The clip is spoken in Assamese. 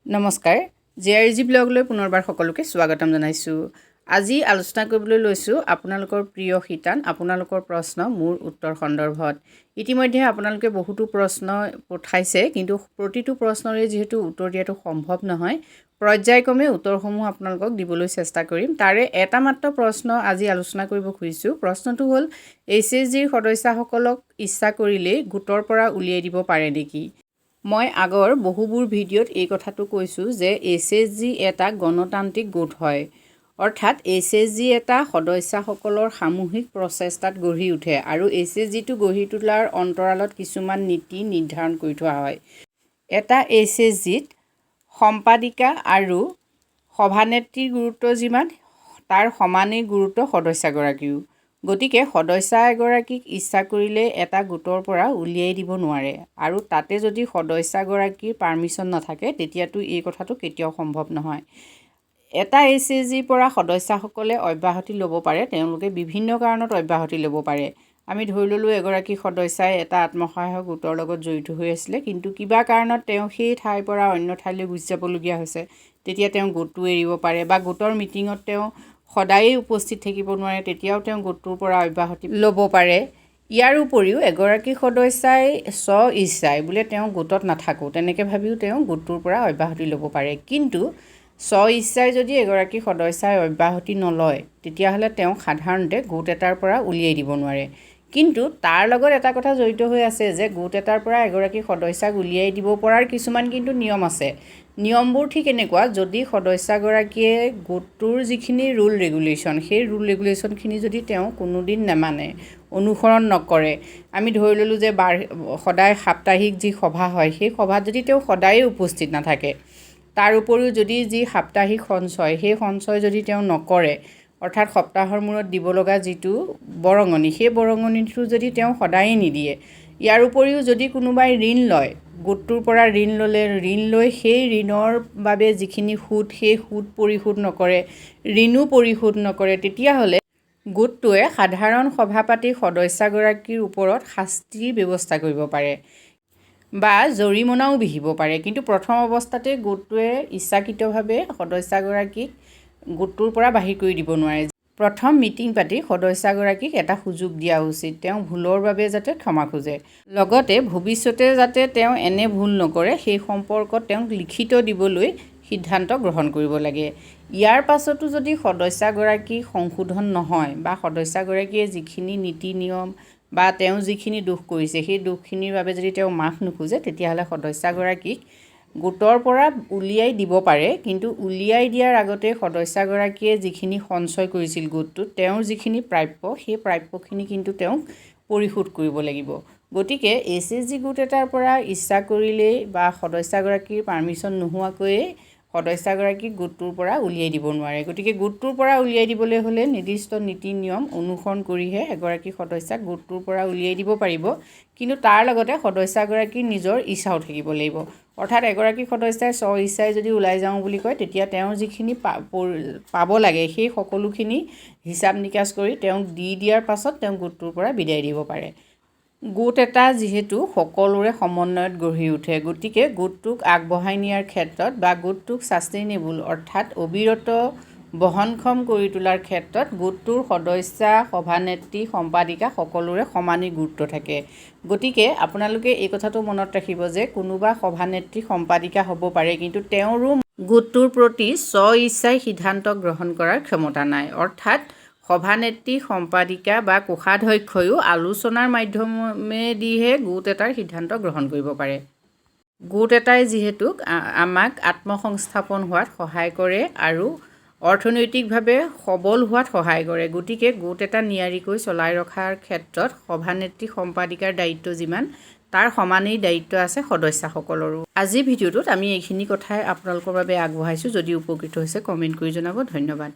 নমস্কাৰ জেআৰজি ব্লগলৈ পুনৰবাৰ সকলোকে স্বাগতম জনাইছোঁ। আজি আলোচনা কৰিবলৈ লৈছোঁ আপোনালোকৰ প্ৰিয় শিতান আপোনালোকৰ প্ৰশ্ন মোৰ উত্তৰ সন্দৰ্ভত। ইতিমধ্যে আপোনালোকে বহুতো প্ৰশ্ন পঠাইছে, কিন্তু প্ৰতিটো প্ৰশ্নৰে যিহেতু উত্তৰ দিয়াটো সম্ভৱ নহয়, পৰ্যায়ক্ৰমে উত্তৰসমূহ আপোনালোকক দিবলৈ চেষ্টা কৰিম। তাৰে এটা মাত্ৰ প্ৰশ্ন আজি আলোচনা কৰিব খুজিছোঁ। প্ৰশ্নটো হ'ল SHGৰ সদস্যসকলক ইচ্ছা কৰিলেই গোটৰ পৰা উলিয়াই দিব পাৰে নেকি? মই আগৰ বহুবোৰ ভিডিঅ'ত এই কথাটো কৈছোঁ যে SHG এটা গণতান্ত্ৰিক গোট হয়, অৰ্থাৎ SHG এটা সদস্যসকলৰ সামূহিক প্ৰচেষ্টাত গঢ়ি উঠে আৰু SHGটো গঢ়ি তোলাৰ অন্তৰালত কিছুমান নীতি নিৰ্ধাৰণ কৰি থোৱা হয়। এটা SHGত সম্পাদিকা আৰু সভানেত্ৰীৰ গুৰুত্ব যিমান, তাৰ সমানেই গুৰুত্ব সদস্যগৰাকীও। গতিকে সদস্য এগৰাকীক ইচ্ছা কৰিলে এটা গোটৰ পৰা উলিয়াই দিব নোৱাৰে, আৰু তাতে যদি সদস্যগৰাকীৰ পাৰ্মিশ্যন নাথাকে তেতিয়াতো এই কথাটো কেতিয়াও সম্ভৱ নহয়। এটা SHGৰ পৰা সদস্যসকলে অব্যাহতি ল'ব পাৰে, তেওঁলোকে বিভিন্ন কাৰণত অব্যাহতি ল'ব পাৰে। আমি ধৰি ল'লোঁ এগৰাকী সদস্যাই এটা আত্মসহায়ক গোটৰ লগত জড়িত হৈ আছিলে, কিন্তু কিবা কাৰণত তেওঁ সেই ঠাইৰ পৰা অন্য ঠাইলৈ গুচি যাবলগীয়া হৈছে, তেতিয়া তেওঁ গোটটো এৰিব পাৰে, বা গোটৰ মিটিঙত তেওঁ সদায়েই উপস্থিত থাকিব নোৱাৰে, তেতিয়াও তেওঁ গোটটোৰ পৰা অব্যাহতি ল'ব পাৰে। ইয়াৰ উপৰিও এগৰাকী সদস্যাই স্ব ইচ্ছাই বোলে তেওঁ গোটত নাথাকোঁ তেনেকৈ ভাবিও তেওঁ গোটটোৰ পৰা অব্যাহতি ল'ব পাৰে। কিন্তু স্ব ইচ্ছাই যদি এগৰাকী সদস্যাই অব্যাহতি নলয়, তেতিয়াহ'লে তেওঁক সাধাৰণতে গোট এটাৰ পৰা উলিয়াই দিব নোৱাৰে। কিন্তু তাৰ লগত এটা কথা জড়িত হৈ আছে যে গোট এটাৰ পৰা এগৰাকী সদস্যাক উলিয়াই দিব পৰাৰ কিছুমান কিন্তু নিয়ম আছে। নিয়মবোৰ ঠিক এনেকুৱা, যদি সদস্যগৰাকীয়ে গোটটোৰ যিখিনি ৰুল ৰেগুলেশ্যন, সেই ৰুল ৰেগুলেশ্যনখিনি যদি তেওঁ কোনোদিন নেমানে, অনুসৰণ নকৰে, আমি ধৰি ল'লোঁ যে সদায় সাপ্তাহিক যি সভা হয়, সেই সভাত যদি তেওঁ সদায়েই উপস্থিত নাথাকে, তাৰ উপৰিও যদি যি সাপ্তাহিক সঞ্চয়, সেই সঞ্চয় যদি তেওঁ নকৰে, অৰ্থাৎ সপ্তাহৰ মূৰত দিব লগা যিটো বৰঙণি, সেই বৰঙণিটো যদি তেওঁ সদায়েই নিদিয়ে, ইয়াৰ উপৰিও যদি কোনোবাই ঋণ লয়, গোটটোৰ পৰা ঋণ লৈ সেই ঋণৰ বাবে যিখিনি সুদ, সেই সুদ পৰিশোধ নকৰে, ঋণো পৰিশোধ নকৰে, তেতিয়াহ'লে গোটটোৱে সাধাৰণ সভা পাতি সদস্যগৰাকীৰ ওপৰত শাস্তিৰ ব্যৱস্থা কৰিব পাৰে বা জৰিমনাও বিহিব পাৰে। কিন্তু প্ৰথম অৱস্থাতে গোটটোৱে ইচ্ছাকৃতভাৱে সদস্যগৰাকীক গোটটোৰ পৰা বাহিৰ কৰি দিব নোৱাৰে। প্ৰথম মিটিং পাতি সদস্যগৰাকীক এটা সুযোগ দিয়া উচিত, তেওঁ ভুলৰ বাবে যাতে ক্ষমা খোজে, লগতে ভৱিষ্যতে যাতে তেওঁ এনে ভুল নকৰে সেই সম্পৰ্কত তেওঁক লিখিত দিবলৈ সিদ্ধান্ত গ্ৰহণ কৰিব লাগে। ইয়াৰ পাছতো যদি সদস্যগৰাকী সংশোধন নহয় বা সদস্যগৰাকীয়ে যিখিনি নীতি নিয়ম বা তেওঁ যিখিনি দোষ কৰিছে, সেই দোষখিনিৰ বাবে যদি তেওঁ মাফ নোখোজে, তেতিয়াহ'লে সদস্যগৰাকীক গোটৰ পৰা উলিয়াই দিব পাৰে। কিন্তু উলিয়াই দিয়াৰ আগতে সদস্যগৰাকীয়ে যিখিনি সঞ্চয় কৰিছিল গোটটোত, তেওঁৰ যিখিনি প্ৰাপ্য, সেই প্ৰাপ্যখিনি কিন্তু তেওঁক পৰিশোধ কৰিব লাগিব। গতিকে SHG গোট এটাৰ পৰা ইচ্ছা কৰিলেই বা সদস্যগৰাকীৰ পাৰ্মিশ্যন নোহোৱাকৈয়ে সদস্যগৰাকীক গোটটোৰ পৰা উলিয়াই দিব নোৱাৰে। গতিকে গোটটোৰ পৰা উলিয়াই দিবলৈ হ'লে নিৰ্দিষ্ট নীতি নিয়ম অনুসৰণ কৰিহে এগৰাকী সদস্যাক গোটটোৰ পৰা উলিয়াই দিব পাৰিব। কিন্তু তাৰ লগতে সদস্যগৰাকীৰ নিজৰ ইচ্ছাও থাকিব লাগিব, অৰ্থাৎ এগৰাকী সদস্যাই স্ব ইচ্ছাই যদি ওলাই যাওঁ বুলি কয়, তেতিয়া তেওঁৰ যিখিনি পাব লাগে সেই সকলোখিনি হিচাপ নিকাচ কৰি তেওঁক দি দিয়াৰ পাছত তেওঁ গোটটোৰ পৰা বিদায় দিব পাৰে। গোট এটা যিহেতু সকলোৰে সমন্বয়ত গঢ়ি উঠে, গতিকে গোটটোক আগবঢ়াই নিয়াৰ ক্ষেত্ৰত বা গোটটোক ছাষ্টেইনেবল অৰ্থাৎ অবিৰত বহনক্ষম কৰি তোলাৰ ক্ষেত্ৰত গোটটোৰ সদস্য, সভানেত্ৰী, সম্পাদিকা সকলোৰে সমানেই গুৰুত্ব থাকে। গতিকে আপোনালোকে এই কথাটো মনত ৰাখিব যে কোনোবা সভানেত্ৰী, সম্পাদিকা হ'ব পাৰে, কিন্তু তেওঁৰো গোটটোৰ প্ৰতি স্ব ইচ্ছাই সিদ্ধান্ত গ্ৰহণ কৰাৰ ক্ষমতা নাই। অৰ্থাৎ সভানেত্ৰী, সম্পাদিকা বা কোষাধ্যক্ষয়ো আলোচনাৰ মাধ্যমেদিহে গোট এটাৰ সিদ্ধান্ত গ্ৰহণ কৰিব পাৰে। গোট এটাই যিহেতু আমাক আত্মসংস্থাপন হোৱাত সহায় কৰে আৰু অৰ্থনৈতিকভাৱে সবল হোৱাত সহায় কৰে। গতিকে গোট এটা নিয়াৰিকৈ চলাই ৰখাৰ ক্ষেত্ৰত সভানেত্ৰী, সম্পাদিকাৰ দায়িত্ব যিমান, তাৰ সমানেই দায়িত্ব আছে সদস্যসকলৰো। আজিৰ ভিডিঅ'টোত আমি এইখিনি কথাই আপোনালোকৰ বাবে আগবঢ়াইছোঁ। যদি উপকৃত হৈছে কমেণ্ট কৰি জনাব। ধন্যবাদ।